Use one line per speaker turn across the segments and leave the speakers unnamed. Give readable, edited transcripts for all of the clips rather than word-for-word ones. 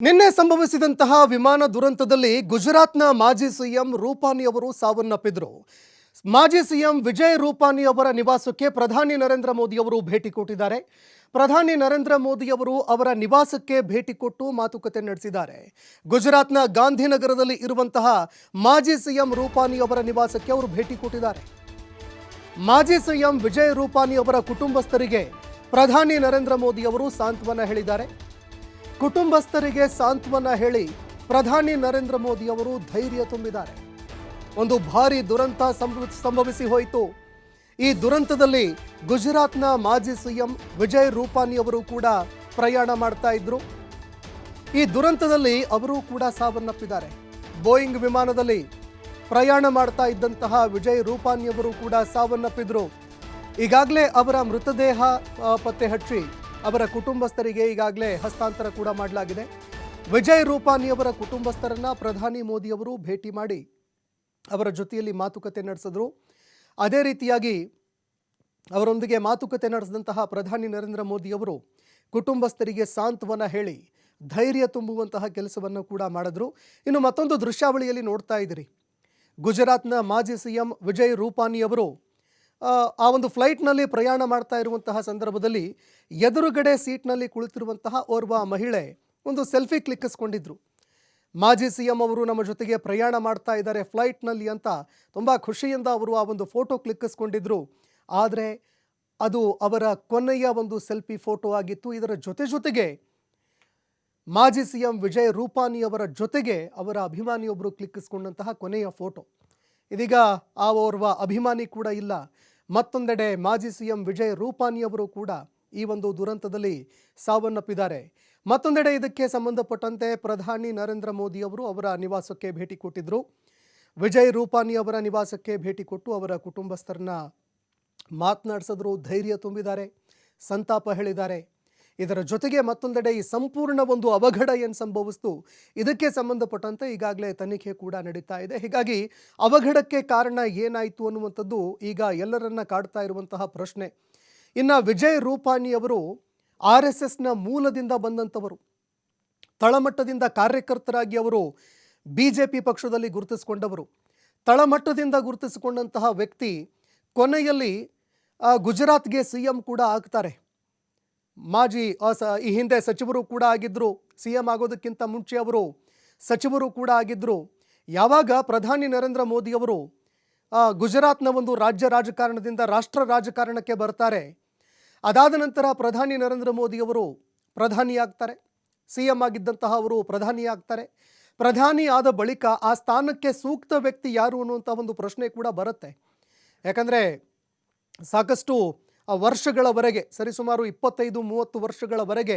ನಿನ್ನೆ ಸಂಭವಿಸಿದಂತಹ ವಿಮಾನ ದುರಂತದಲ್ಲಿ ಗುಜರಾತ್ನ ಮಾಜಿ ಸಿಎಂ ರೂಪಾನಿ ಅವರು ಸಾವನ್ನಪ್ಪಿದ್ರು. ಮಾಜಿ ಸಿಎಂ ವಿಜಯ್ ರೂಪಾನಿ ಅವರ ನಿವಾಸಕ್ಕೆ ಪ್ರಧಾನಿ ನರೇಂದ್ರ ಮೋದಿ ಅವರು ಭೇಟಿ ಕೊಟ್ಟಿದ್ದಾರೆ. ಪ್ರಧಾನಿ ನರೇಂದ್ರ ಮೋದಿ ಅವರು ಅವರ ನಿವಾಸಕ್ಕೆ ಭೇಟಿ ಕೊಟ್ಟು ಮಾತುಕತೆ ನಡೆಸಿದ್ದಾರೆ. ಗುಜರಾತ್ನ ಗಾಂಧಿನಗರದಲ್ಲಿ ಇರುವಂತಹ ಮಾಜಿ ಸಿಎಂ ರೂಪಾನಿ ಅವರ ನಿವಾಸಕ್ಕೆ ಅವರು ಭೇಟಿ ಕೊಟ್ಟಿದ್ದಾರೆ. ಮಾಜಿ ಸಿಎಂ ವಿಜಯ್ ರೂಪಾನಿ ಅವರ ಕುಟುಂಬಸ್ಥರಿಗೆ ಪ್ರಧಾನಿ ನರೇಂದ್ರ ಮೋದಿ ಅವರು ಸಾಂತ್ವನ ಹೇಳಿದ್ದಾರೆ. ಕುಟುಂಬಸ್ಥರಿಗೆ ಸಾಂತ್ವನ ಹೇಳಿ ಪ್ರಧಾನಿ ನರೇಂದ್ರ ಮೋದಿ ಅವರು ಧೈರ್ಯ ತುಂಬಿದ್ದಾರೆ. ಒಂದು ಭಾರಿ ದುರಂತ ಸಂಭವಿಸಿ ಹೋಯಿತು. ಈ ದುರಂತದಲ್ಲಿ ಗುಜರಾತ್ನ ಮಾಜಿ ಸಿಎಂ ವಿಜಯ್ ರೂಪಾನಿ ಅವರು ಕೂಡ ಪ್ರಯಾಣ ಮಾಡ್ತಾ ಇದ್ರು. ಈ ದುರಂತದಲ್ಲಿ ಅವರು ಕೂಡ ಸಾವನ್ನಪ್ಪಿದ್ದಾರೆ. ಬೋಯಿಂಗ್ ವಿಮಾನದಲ್ಲಿ ಪ್ರಯಾಣ ಮಾಡ್ತಾ ಇದ್ದಂತಹ ವಿಜಯ್ ರೂಪಾನಿ ಅವರು ಕೂಡ ಸಾವನ್ನಪ್ಪಿದ್ರು. ಈಗಾಗಲೇ ಅವರ ಮೃತದೇಹ ಪತ್ತೆ ಹಚ್ಚಿ ಅವರ ಕುಟುಂಬಸ್ಥರಿಗೆ ಈಗಾಗಲೇ ಹಸ್ತಾಂತರ ಕೂಡ ಮಾಡಲಾಗಿದೆ. ವಿಜಯ್ ರೂಪಾನಿ ಅವರ ಕುಟುಂಬಸ್ಥರನ್ನ ಪ್ರಧಾನಿ ಮೋದಿ ಅವರು ಭೇಟಿ ಮಾಡಿ ಅವರ ಜೊತೆಯಲ್ಲಿ ಮಾತುಕತೆ ನಡೆಸಿದ್ರು. ಅದೇ ರೀತಿಯಾಗಿ ಅವರೊಂದಿಗೆ ಮಾತುಕತೆ ನಡೆಸಿದಂತಹ ಪ್ರಧಾನಿ ನರೇಂದ್ರ ಮೋದಿ ಅವರು ಕುಟುಂಬಸ್ಥರಿಗೆ ಸಾಂತ್ವನ ಹೇಳಿ ಧೈರ್ಯ ತುಂಬುವಂತಹ ಕೆಲಸವನ್ನು ಕೂಡ ಮಾಡಿದ್ರು. ಇನ್ನು ಮತ್ತೊಂದು ದೃಶ್ಯಾವಳಿಯಲ್ಲಿ ನೋಡ್ತಾ ಇದ್ದೀರಿ, ಗುಜರಾತ್ನ ಮಾಜಿ ಸಿಎಂ ವಿಜಯ್ ರೂಪಾನಿ ಅವರು ಆ ಒಂದು ಫ್ಲೈಟ್ನಲ್ಲಿ ಪ್ರಯಾಣ ಮಾಡ್ತಾ ಇರುವಂತಹ ಸಂದರ್ಭದಲ್ಲಿ ಎದುರುಗಡೆ ಸೀಟ್ನಲ್ಲಿ ಕುಳಿತಿರುವಂತಹ ಓರ್ವ ಮಹಿಳೆ ಒಂದು ಸೆಲ್ಫಿ ಕ್ಲಿಕ್ಕಿಸ್ಕೊಂಡಿದ್ರು. ಮಾಜಿ ಸಿಎಂ ಅವರು ನಮ್ಮ ಜೊತೆಗೆ ಪ್ರಯಾಣ ಮಾಡ್ತಾ ಇದ್ದಾರೆ ಫ್ಲೈಟ್ನಲ್ಲಿ ಅಂತ ತುಂಬ ಖುಷಿಯಿಂದ ಅವರು ಆ ಒಂದು ಫೋಟೋ ಕ್ಲಿಕ್ಕಿಸ್ಕೊಂಡಿದ್ರು. ಆದರೆ ಅದು ಅವರ ಕೊನೆಯ ಒಂದು ಸೆಲ್ಫಿ ಫೋಟೋ ಆಗಿತ್ತು. ಇದರ ಜೊತೆಗೆ ಮಾಜಿ ಸಿಎಂ ವಿಜಯ್ ರೂಪಾನಿ ಅವರ ಜೊತೆಗೆ ಅವರ ಅಭಿಮಾನಿಯೊಬ್ಬರು ಕ್ಲಿಕ್ಕಿಸ್ಕೊಂಡಂತಹ ಕೊನೆಯ ಫೋಟೋ. ಇದೀಗ ಆ ಓರ್ವ ಅಭಿಮಾನಿ ಕೂಡ ಇಲ್ಲ. ಮತ್ತೊಂದೆಡೆ ಮಾಜಿ ಸಿಎಂ ವಿಜಯ್ ರೂಪಾನಿ ಅವರು ಕೂಡ ಈ ಒಂದು ದುರಂತದಲ್ಲಿ ಸಾವನ್ನಪ್ಪಿದ್ದಾರೆ. ಮತ್ತೊಂದೆಡೆ ಇದಕ್ಕೆ ಸಂಬಂಧಪಟ್ಟಂತೆ ಪ್ರಧಾನಿ ನರೇಂದ್ರ ಮೋದಿ ಅವರು ಅವರ ನಿವಾಸಕ್ಕೆ ಭೇಟಿ ಕೊಟ್ಟಿದ್ದರು. ವಿಜಯ್ ರೂಪಾನಿ ಅವರ ನಿವಾಸಕ್ಕೆ ಭೇಟಿ ಕೊಟ್ಟು ಅವರ ಕುಟುಂಬಸ್ಥರನ್ನ ಮಾತನಾಡಿಸಿದ್ರು, ಧೈರ್ಯ ತುಂಬಿದ್ದಾರೆ, ಸಂತಾಪ ಹೇಳಿದ್ದಾರೆ. ಇದರ ಜೊತೆಗೆ ಮತ್ತೊಂದೆಡೆ ಈ ಸಂಪೂರ್ಣ ಒಂದು ಅವಘಡ ಏನು ಸಂಭವಿಸ್ತು ಇದಕ್ಕೆ ಸಂಬಂಧಪಟ್ಟಂತೆ ಈಗಾಗಲೇ ತನಿಖೆ ಕೂಡ ನಡೀತಾ ಇದೆ. ಹೀಗಾಗಿ ಅವಘಡಕ್ಕೆ ಕಾರಣ ಏನಾಯಿತು ಅನ್ನುವಂಥದ್ದು ಈಗ ಎಲ್ಲರನ್ನ ಕಾಡ್ತಾ ಇರುವಂತಹ ಪ್ರಶ್ನೆ. ಇನ್ನು ವಿಜಯ್ ರೂಪಾನಿ ಅವರು RSSನ ಮೂಲದಿಂದ ಬಂದಂಥವರು, ತಳಮಟ್ಟದಿಂದ ಕಾರ್ಯಕರ್ತರಾಗಿ ಅವರು BJP ಪಕ್ಷದಲ್ಲಿ ಗುರುತಿಸಿಕೊಂಡವರು. ತಳಮಟ್ಟದಿಂದ ಗುರುತಿಸಿಕೊಂಡಂತಹ ವ್ಯಕ್ತಿ ಕೊನೆಯಲ್ಲಿ ಗುಜರಾತ್ಗೆ CM ಕೂಡ ಆಗ್ತಾರೆ. ಮಾಜಿ ಈ ಹಿಂದೆ ಸಚಿವರು ಕೂಡ ಆಗಿದ್ದರು. CM ಆಗೋದಕ್ಕಿಂತ ಮುಂಚೆ ಅವರು ಸಚಿವರು ಕೂಡ ಆಗಿದ್ದರು. ಯಾವಾಗ ಪ್ರಧಾನಿ ನರೇಂದ್ರ ಮೋದಿ ಅವರು ಗುಜರಾತ್ನ ಒಂದು ರಾಜ್ಯ ರಾಜಕಾರಣದಿಂದ ರಾಷ್ಟ್ರ ರಾಜಕಾರಣಕ್ಕೆ ಬರ್ತಾರೆ, ಅದಾದ ನಂತರ ಪ್ರಧಾನಿ ನರೇಂದ್ರ ಮೋದಿ ಅವರು ಪ್ರಧಾನಿ ಆಗ್ತಾರೆ. CM ಆಗಿದ್ದಂತಹ ಅವರು ಪ್ರಧಾನಿ ಆಗ್ತಾರೆ. ಪ್ರಧಾನಿ ಆದ ಬಳಿಕ ಆ ಸ್ಥಾನಕ್ಕೆ ಸೂಕ್ತ ವ್ಯಕ್ತಿ ಯಾರು ಅನ್ನುವಂಥ ಒಂದು ಪ್ರಶ್ನೆ ಕೂಡ ಬರುತ್ತೆ. ಯಾಕಂದರೆ ಸಾಕಷ್ಟು ವರ್ಷಗಳವರೆಗೆ, ಸರಿಸುಮಾರು 25-30 ವರ್ಷಗಳವರೆಗೆ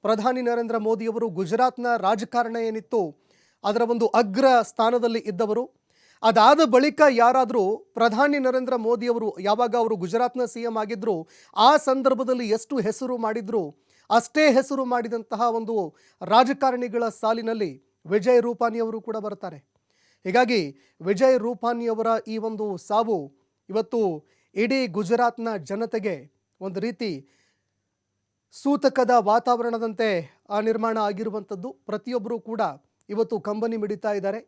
ಪ್ರಧಾನಿ ನರೇಂದ್ರ ಮೋದಿಯವರು ಗುಜರಾತ್ನ ರಾಜಕಾರಣ ಏನಿತ್ತು ಅದರ ಒಂದು ಅಗ್ರ ಸ್ಥಾನದಲ್ಲಿ ಇದ್ದವರು. ಅದಾದ ಬಳಿಕ ಯಾರಾದರೂ ಪ್ರಧಾನಿ ನರೇಂದ್ರ ಮೋದಿಯವರು ಯಾವಾಗ ಅವರು ಗುಜರಾತ್ನ CM ಆಗಿದ್ದರು ಆ ಸಂದರ್ಭದಲ್ಲಿ ಎಷ್ಟು ಹೆಸರು ಮಾಡಿದ್ರು ಅಷ್ಟೇ ಹೆಸರು ಮಾಡಿದಂತಹ ಒಂದು ರಾಜಕಾರಣಿಗಳ ಸಾಲಿನಲ್ಲಿ ವಿಜಯ್ ರೂಪಾನಿ ಅವರು ಕೂಡ ಬರ್ತಾರೆ. ಹೀಗಾಗಿ ವಿಜಯ್ ರೂಪಾನಿ ಅವರ ಈ ಒಂದು ಸಾವು ಇವತ್ತು ಇಡೀ ಗುಜರಾತ್ನ ಜನತೆಗೆ ಒಂದು ರೀತಿ ಸೂತಕದ ವಾತಾವರಣದಂತೆ ನಿರ್ಮಾಣ ಆಗಿರುವಂಥದ್ದು. ಪ್ರತಿಯೊಬ್ಬರೂ ಕೂಡ ಇವತ್ತು ಕಂಬನಿ ಮಿಡಿತಾ ಇದ್ದಾರೆ.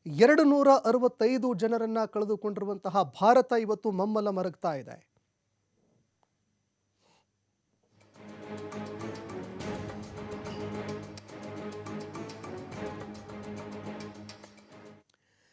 265 ಜನರನ್ನು ಕಳೆದುಕೊಂಡಿರುವಂತಹ ಭಾರತ ಇವತ್ತು ಮಮ್ಮಲ ಮರಗ್ತಾ ಇದೆ.